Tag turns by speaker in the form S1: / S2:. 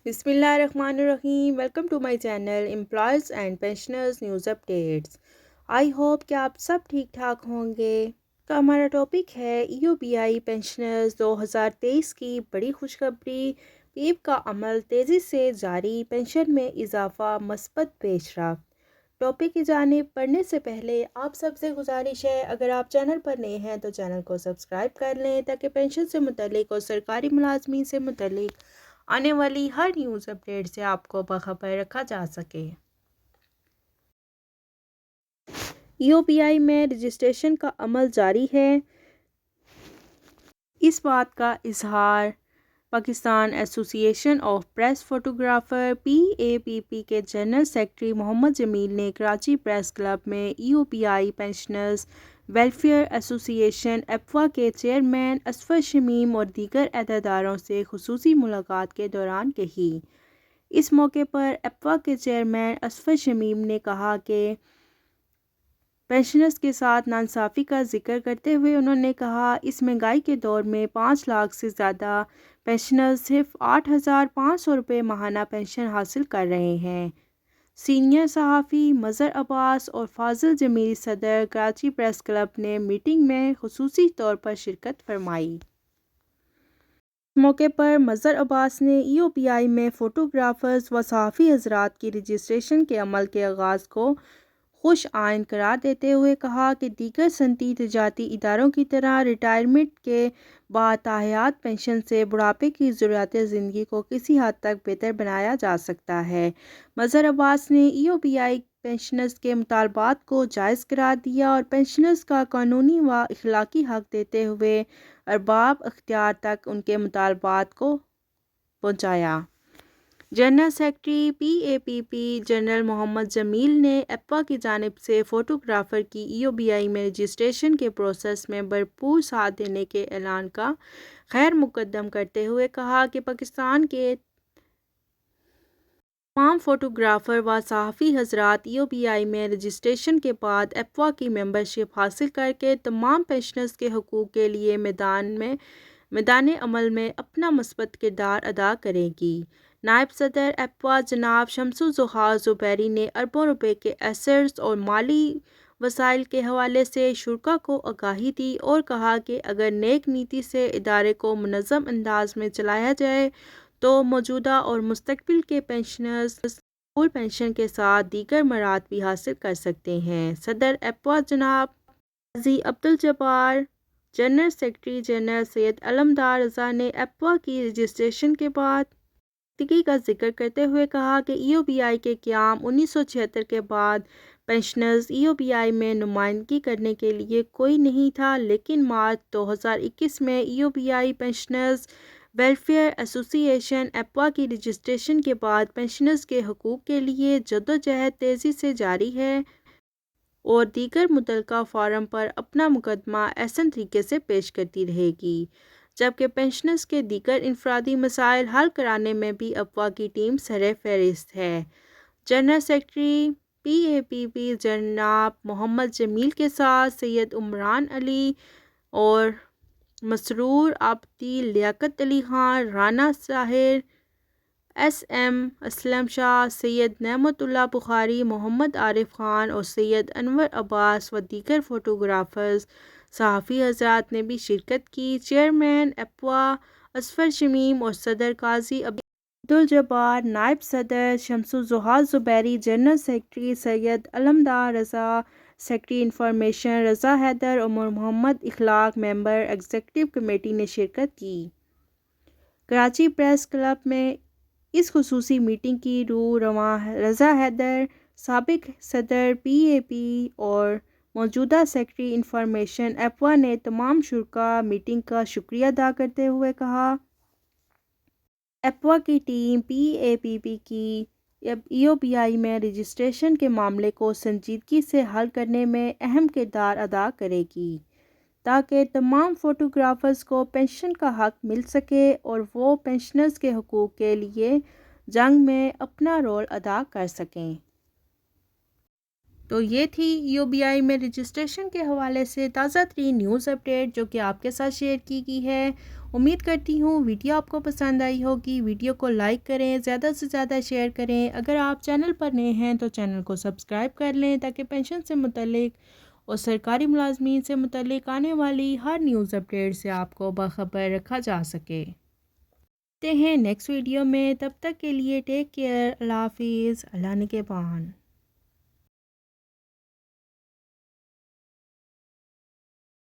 S1: بسم اللہ الرحمن الرحیم. Welcome to my channel employees and pensioners news updates. I hope کہ آپ سب ٹھیک ٹھاک ہوں گے. کا ہمارا ٹاپک ہے EOPI پینشنرز 2023 کی بڑی خوشخبری. پیپ کا عمل تیزی سے جاری، پینشن میں اضافہ مثبت پیش رفت. ٹاپک کی جانب پڑھنے سے پہلے آپ سب سے گزارش ہے، اگر آپ چینل پر نئے ہیں تو چینل کو سبسکرائب کر لیں تاکہ پینشن سے متعلق اور سرکاری ملازمین سے متعلق آنے والی ہر نیوز اپڈیٹ سے آپ کو باخبر رکھا جا سکے. EOPI میں رجسٹریشن کا عمل جاری ہے. اس بات کا اظہار پاکستان ایسوسی ایشن آف پریس فوٹوگرافر PAPP کے جنرل سیکرٹری محمد جمیل نے کراچی پریس کلب میں EOPI پینشنرز ویلفیئر ایسوسی ایشن ایپوا کے چیئرمین اصفر شمیم اور دیگر عہدیداروں سے خصوصی ملاقات کے دوران کہی. اس موقع پر ایپوا کے چیئرمین اصفر شمیم نے کہا کہ پینشنرز کے ساتھ ناانصافی کا ذکر کرتے ہوئے انہوں نے کہا، اس مہنگائی کے دور میں 5 لاکھ سے زیادہ پینشنرز صرف 8,500 روپے ماہانہ پینشن حاصل کر رہے ہیں. سینئر صحافی مظہر عباس اور فاضل جمیل صدر کراچی پریس کلب نے میٹنگ میں خصوصی طور پر شرکت فرمائی. اس موقع پر مظہر عباس نے EOPI میں فوٹوگرافرز و صحافی حضرات کی رجسٹریشن کے عمل کے آغاز کو خوش آئند قرار دیتے ہوئے کہا کہ دیگر صنعتی تجارتی اداروں کی طرح ریٹائرمنٹ کے بعد تاحیات پینشن سے بڑھاپے کی ضروریات زندگی کو کسی حد تک بہتر بنایا جا سکتا ہے. مظہر عباس نے EOPI پینشنرز کے مطالبات کو جائز قرار دیا اور پینشنرز کا قانونی و اخلاقی حق دیتے ہوئے ارباب اختیار تک ان کے مطالبات کو پہنچایا. جنرل سیکرٹری PAPP جنرل محمد جمیل نے ایپوا کی جانب سے فوٹوگرافر کی EOPI میں رجسٹریشن کے پروسیس میں بھرپور ساتھ دینے کے اعلان کا خیر مقدم کرتے ہوئے کہا کہ پاکستان کے تمام فوٹوگرافر و صحافی حضرات EOPI میں رجسٹریشن کے بعد ایپوا کی ممبرشپ حاصل کر کے تمام پینشنرز کے حقوق کے لیے میدان عمل میں اپنا مثبت کردار ادا کرے گی. نائب صدر ایپوا جناب شمس الضحیٰ زبیری نے اربوں روپے کے ایسٹس اور مالی وسائل کے حوالے سے شرکاء کو آگاہی دی اور کہا کہ اگر نیک نیتی سے ادارے کو منظم انداز میں چلایا جائے تو موجودہ اور مستقبل کے پینشنرز فل پینشن کے ساتھ دیگر مراد بھی حاصل کر سکتے ہیں. صدر ایپوا جناب قاضی عبدالجبار، جنرل سیکرٹری جنرل سید علمدار رضا نے ایپوا کی رجسٹریشن کے بعد کا ذکر کرتے ہوئے کہا کہ EOPI کے قیام 1976 کے بعد پینشنرز EOPI میں نمائندگی کرنے کے لیے کوئی نہیں تھا، لیکن مارچ 2021 میں EOPI پینشنرز ویلفیئر ایسوسی ایشن ایپوا کی رجسٹریشن کے بعد پینشنرز کے حقوق کے لیے جدوجہد تیزی سے جاری ہے اور دیگر متعلقہ فورم پر اپنا مقدمہ احسن طریقے سے پیش کرتی رہے گی، جبکہ پینشنرز کے دیگر انفرادی مسائل حل کرانے میں بھی ایپوا کی ٹیم سر فہرست ہے. جنرل سیکرٹری PAPP جناب محمد جمیل کے ساتھ سید عمران علی اور مسرور آبدی، لیاقت علی خان، رانا طاہر، SM اسلم شاہ، سید نعمت اللہ بخاری، محمد عارف خان اور سید انور عباس و دیگر فوٹوگرافرز صحافی حضرات نے بھی شرکت کی. چیئرمین ایپوا اصفر شمیم اور صدر قاضی عبدالجبار، نائب صدر شمس الضحیٰ زبیری، جنرل سیکرٹری سید علمدار رضا، سیکرٹری انفارمیشن رضا حیدر اور محمد اخلاق ممبر ایگزیکٹو کمیٹی نے شرکت کی. کراچی پریس کلب میں اس خصوصی میٹنگ کی رواں رضا حیدر، سابق صدر PAP اور موجودہ سیکرٹری انفارمیشن ایپوا نے تمام شرکاء میٹنگ کا شکریہ ادا کرتے ہوئے کہا ایپوا کی ٹیم PAPP کی EOPI میں رجسٹریشن کے معاملے کو سنجیدگی سے حل کرنے میں اہم کردار ادا کرے گی تاکہ تمام فوٹوگرافرز کو پینشن کا حق مل سکے اور وہ پینشنرز کے حقوق کے لیے جنگ میں اپنا رول ادا کر سکیں. تو یہ تھی UBI میں رجسٹریشن کے حوالے سے تازہ ترین نیوز اپڈیٹ جو کہ آپ کے ساتھ شیئر کی گئی ہے۔ امید کرتی ہوں ویڈیو آپ کو پسند آئی ہوگی۔ ویڈیو کو لائک کریں، زیادہ سے زیادہ شیئر کریں۔ اگر آپ چینل پر نئے ہیں تو چینل کو سبسکرائب کر لیں تاکہ پینشن سے متعلق اور سرکاری ملازمین سے متعلق آنے والی ہر نیوز اپڈیٹ سے آپ کو باخبر رکھا جا سکے۔ ملتے ہیں نیکسٹ ویڈیو میں، تب تک کے لیے ٹیک کیئر، اللہ حافظ، اللہ نگہبان۔